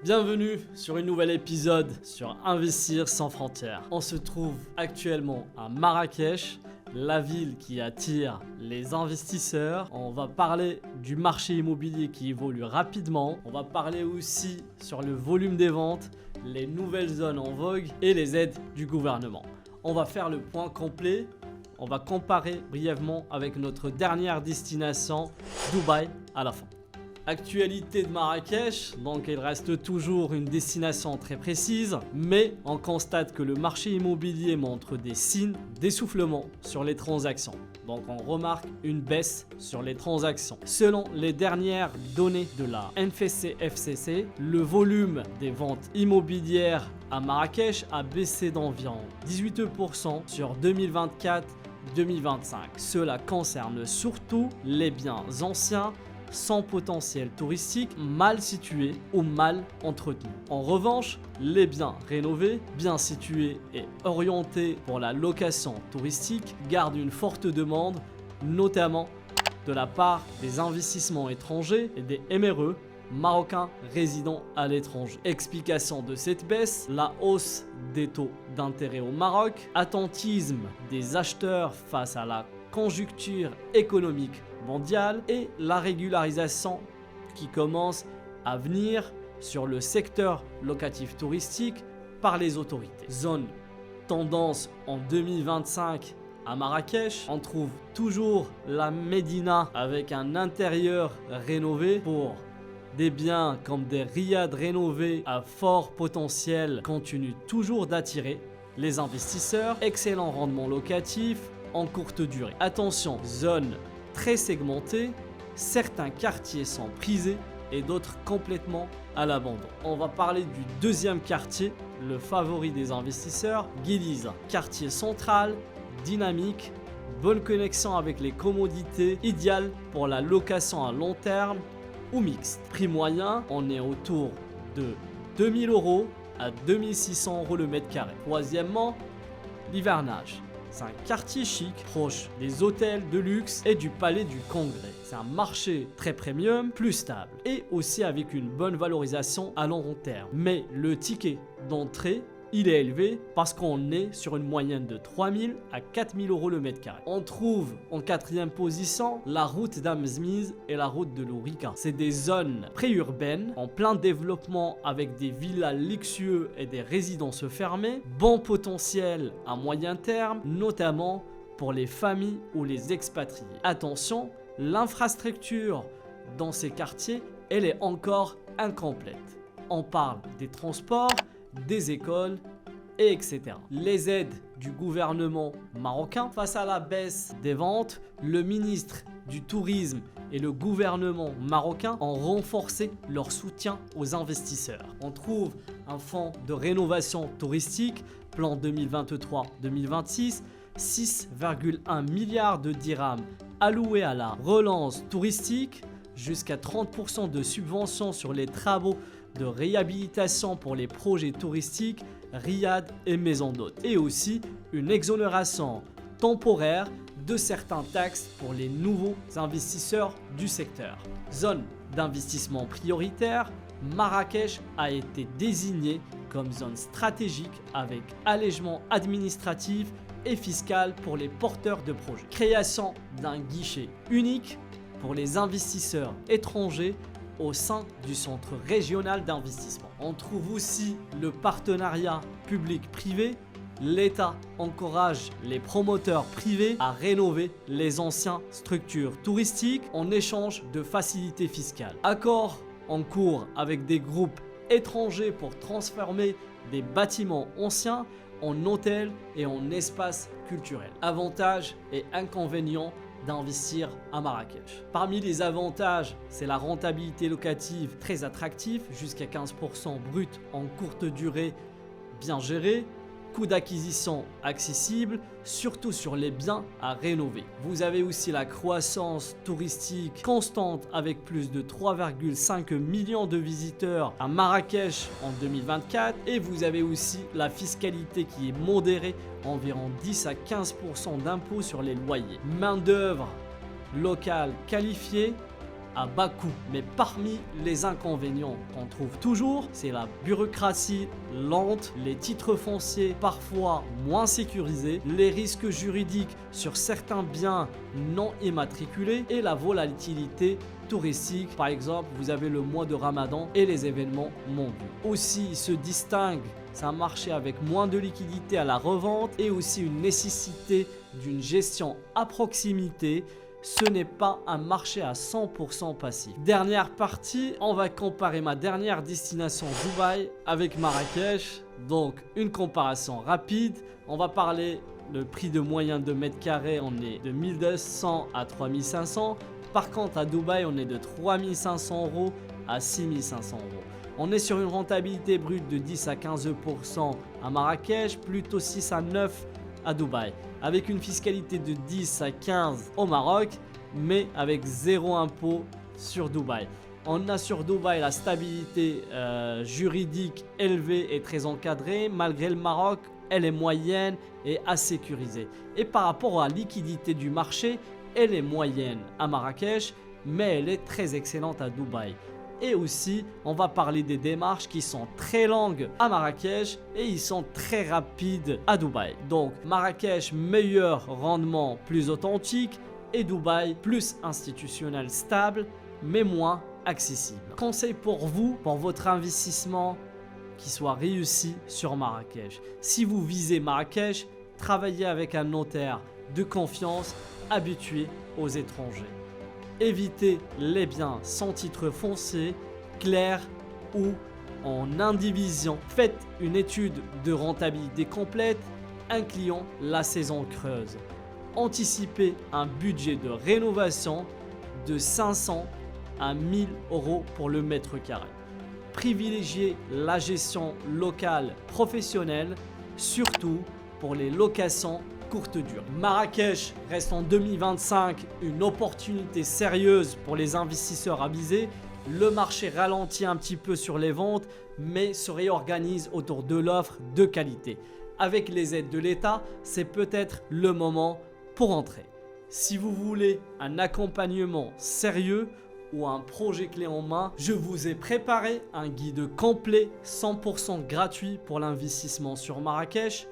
Bienvenue sur un nouvel épisode sur Investir sans frontières. On se trouve actuellement à Marrakech, la ville qui attire les investisseurs. On va parler du marché immobilier qui évolue rapidement. On va parler aussi sur le volume des ventes, les nouvelles zones en vogue et les aides du gouvernement. On va faire le point complet. On va comparer brièvement avec notre dernière destination, Dubaï, à la fin. Actualité de Marrakech, donc il reste toujours une destination très précise, mais on constate que le marché immobilier montre des signes d'essoufflement sur les transactions. Donc on remarque une baisse sur les transactions. Selon les dernières données de la NFCFCC, le volume des ventes immobilières à Marrakech a baissé d'environ 18% sur 2024-2025. Cela concerne surtout les biens anciens sans potentiel touristique, mal situés ou mal entretenus. En revanche, les biens rénovés, bien situés et orientés pour la location touristique gardent une forte demande, notamment de la part des investissements étrangers et des MRE, marocains résidant à l'étranger. Explication de cette baisse, la hausse des taux d'intérêt au Maroc, attentisme des acheteurs face à la conjoncture économique mondiale et la régularisation qui commence à venir sur le secteur locatif touristique par les autorités. Zone tendance en 2025 à Marrakech, on trouve toujours la Médina avec un intérieur rénové pour des biens comme des riads rénovés à fort potentiel continuent toujours d'attirer les investisseurs. Excellent rendement locatif en courte durée. Attention, zone très segmentée, certains quartiers sont prisés et d'autres complètement à l'abandon. On va parler du deuxième quartier, le favori des investisseurs, Guiliz. Quartier central, dynamique, bonne connexion avec les commodités, idéal pour la location à long terme ou mixte. Prix moyen, on est autour de 2000 € à 2600 € le mètre carré. Troisièmement, l'hivernage. C'est un quartier chic, proche des hôtels de luxe et du palais du Congrès. C'est un marché très premium, plus stable et aussi avec une bonne valorisation à long terme. Mais le ticket d'entrée, il est élevé parce qu'on est sur une moyenne de 3000 à 4000 € le mètre carré. On trouve en quatrième position la route d'Amzmiz et la route de l'Ourika. C'est des zones préurbaines en plein développement avec des villas luxueuses et des résidences fermées. Bon potentiel à moyen terme, notamment pour les familles ou les expatriés. Attention, l'infrastructure dans ces quartiers, elle est encore incomplète. On parle des transports, des écoles, et etc. Les aides du gouvernement marocain. Face à la baisse des ventes, le ministre du Tourisme et le gouvernement marocain ont renforcé leur soutien aux investisseurs. On trouve un fonds de rénovation touristique, plan 2023-2026, 6,1 milliards de dirhams alloués à la relance touristique, jusqu'à 30% de subventions sur les travaux de réhabilitation pour les projets touristiques, riads et maisons d'hôtes. Et aussi une exonération temporaire de certaines taxes pour les nouveaux investisseurs du secteur. Zone d'investissement prioritaire, Marrakech a été désignée comme zone stratégique avec allègement administratif et fiscal pour les porteurs de projets. Création d'un guichet unique pour les investisseurs étrangers au sein du centre régional d'investissement. On trouve aussi le partenariat public-privé. L'État encourage les promoteurs privés à rénover les anciennes structures touristiques en échange de facilités fiscales. Accord en cours avec des groupes étrangers pour transformer des bâtiments anciens en hôtels et en espaces culturels. Avantages et inconvénients d'investir à Marrakech. Parmi les avantages, c'est la rentabilité locative très attractive, jusqu'à 15% brut en courte durée, bien géré, coût d'acquisition accessible, surtout sur les biens à rénover. Vous avez aussi la croissance touristique constante avec plus de 3,5 millions de visiteurs à Marrakech en 2024 et vous avez aussi la fiscalité qui est modérée, environ 10 à 15% d'impôts sur les loyers. Main d'œuvre locale qualifiée, à bas coût. Mais parmi les inconvénients qu'on trouve toujours, c'est la bureaucratie lente, les titres fonciers parfois moins sécurisés, les risques juridiques sur certains biens non immatriculés et la volatilité touristique. Par exemple, vous avez le mois de Ramadan et les événements mondiaux. Aussi, il se distingue, c'est un marché avec moins de liquidité à la revente et aussi une nécessité d'une gestion à proximité. Ce n'est pas un marché à 100% passif. Dernière partie, on va comparer ma dernière destination Dubaï avec Marrakech. Donc une comparaison rapide. On va parler le prix de moyen de mètre carré, on est de 1200 à 3500. Par contre à Dubaï, on est de 3500 € à 6500 €. On est sur une rentabilité brute de 10 à 15% à Marrakech, plutôt 6 à 9 à Dubaï, avec une fiscalité de 10 à 15 au Maroc, mais avec zéro impôt sur Dubaï. On a sur Dubaï la stabilité juridique élevée et très encadrée, malgré le Maroc, elle est moyenne et asécurisée. Et par rapport à la liquidité du marché, elle est moyenne à Marrakech, mais elle est très excellente à Dubaï. Et aussi, on va parler des démarches qui sont très longues à Marrakech et ils sont très rapides à Dubaï. Donc Marrakech, meilleur rendement, plus authentique, et Dubaï, plus institutionnel, stable, mais moins accessible. Conseil pour vous, pour votre investissement qui soit réussi sur Marrakech. Si vous visez Marrakech, travaillez avec un notaire de confiance habitué aux étrangers. Évitez les biens sans titre foncier, clair ou en indivision. Faites une étude de rentabilité complète, incluant la saison creuse. Anticipez un budget de rénovation de 500 à 1000 € pour le mètre carré. Privilégiez la gestion locale professionnelle, surtout pour les locations courte durée. Marrakech reste en 2025 une opportunité sérieuse pour les investisseurs avisés. Le marché ralentit un petit peu sur les ventes, mais se réorganise autour de l'offre de qualité. Avec les aides de l'État, c'est peut-être le moment pour entrer. Si vous voulez un accompagnement sérieux ou un projet clé en main, je vous ai préparé un guide complet 100% gratuit pour l'investissement sur Marrakech.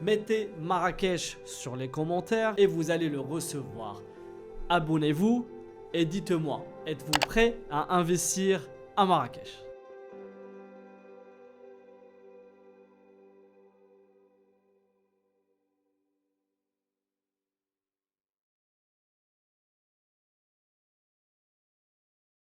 Mettez Marrakech sur les commentaires et vous allez le recevoir. Abonnez-vous et dites-moi, êtes-vous prêt à investir à Marrakech ?